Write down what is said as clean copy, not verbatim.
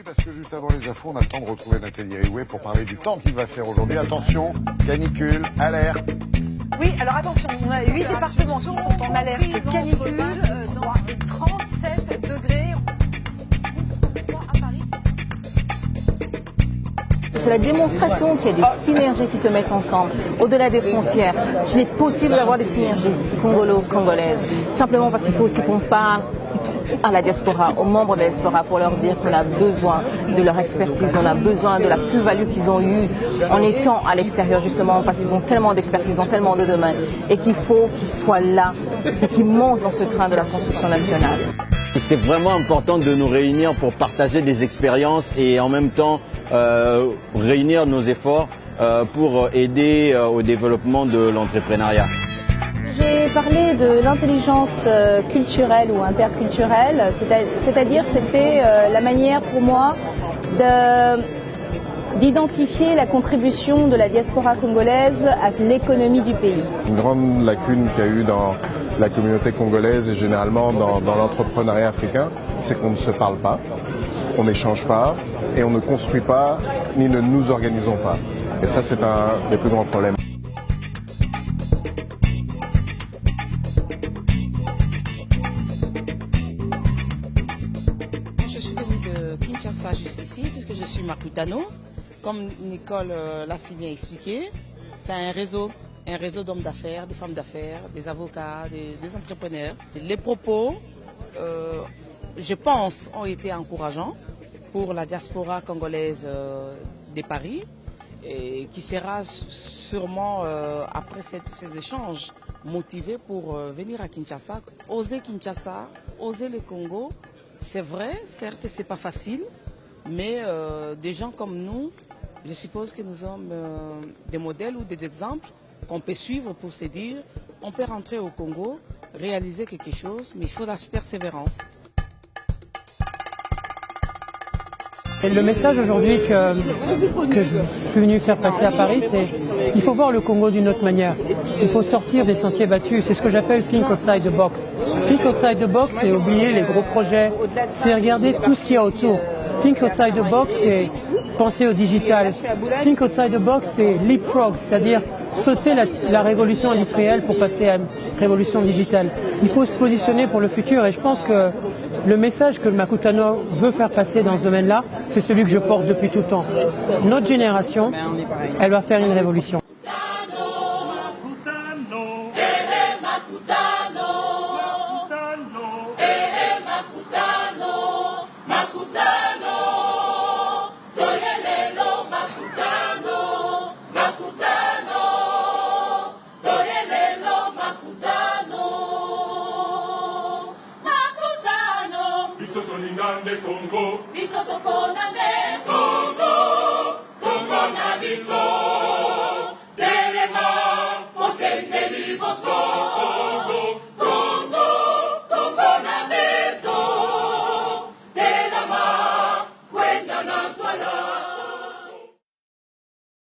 Oui, parce que juste avant les infos, on a le temps de retrouver Nathalie Riouet pour parler du temps qu'il va faire aujourd'hui. Attention, canicule, alerte. Oui, alors attention, on a 8 départements qui sont en alerte canicule, dans 37 degrés. C'est la démonstration qu'il y a des synergies qui se mettent ensemble, au-delà des frontières, qu'il est possible d'avoir des synergies congolo-congolaises. Simplement parce qu'il faut aussi qu'on parle à la diaspora, aux membres de la diaspora, pour leur dire qu'on a besoin de leur expertise, on a besoin de la plus-value qu'ils ont eue en étant à l'extérieur, justement, parce qu'ils ont tellement d'expertise, ils ont tellement de domaines, et qu'il faut qu'ils soient là et qu'ils montent dans ce train de la construction nationale. C'est vraiment important de nous réunir pour partager des expériences et en même temps réunir nos efforts pour aider au développement de l'entrepreneuriat. J'ai parlé de l'intelligence culturelle ou interculturelle, c'est-à-dire que c'était la manière pour moi d'identifier la contribution de la diaspora congolaise à l'économie du pays. Une grande lacune qu'il y a eu dans la communauté congolaise et généralement dans l'entrepreneuriat africain, c'est qu'on ne se parle pas, on n'échange pas et on ne construit pas ni ne nous organisons pas. Et ça, c'est un des plus grands problèmes. Je suis venue de Kinshasa jusqu'ici puisque je suis Makutano. Comme Nicole l'a si bien expliqué, c'est un réseau d'hommes d'affaires, des femmes d'affaires, des avocats, des entrepreneurs. Les propos, je pense, ont été encourageants pour la diaspora congolaise de Paris et qui sera sûrement, après ces échanges, motivée pour venir à Kinshasa. Oser Kinshasa, oser le Congo, c'est vrai, certes, c'est pas facile, mais des gens comme nous, je suppose que nous sommes des modèles ou des exemples qu'on peut suivre pour se dire on peut rentrer au Congo, réaliser quelque chose, mais il faut de la persévérance. Et le message aujourd'hui que je suis venu faire passer à Paris, c'est qu'il faut voir le Congo d'une autre manière. Il faut sortir des sentiers battus. C'est ce que j'appelle think outside the box. Think outside the box, c'est oublier les gros projets, c'est regarder tout ce qu'il y a autour. Think outside the box, c'est penser au digital. Think outside the box, c'est leapfrog, c'est-à-dire sauter la révolution industrielle pour passer à une révolution digitale. Il faut se positionner pour le futur et je pense que le message que le Makutano veut faire passer dans ce domaine-là, c'est celui que je porte depuis tout le temps. Notre génération, elle va faire une révolution. Biso tolingane Congo, biso topona Congo.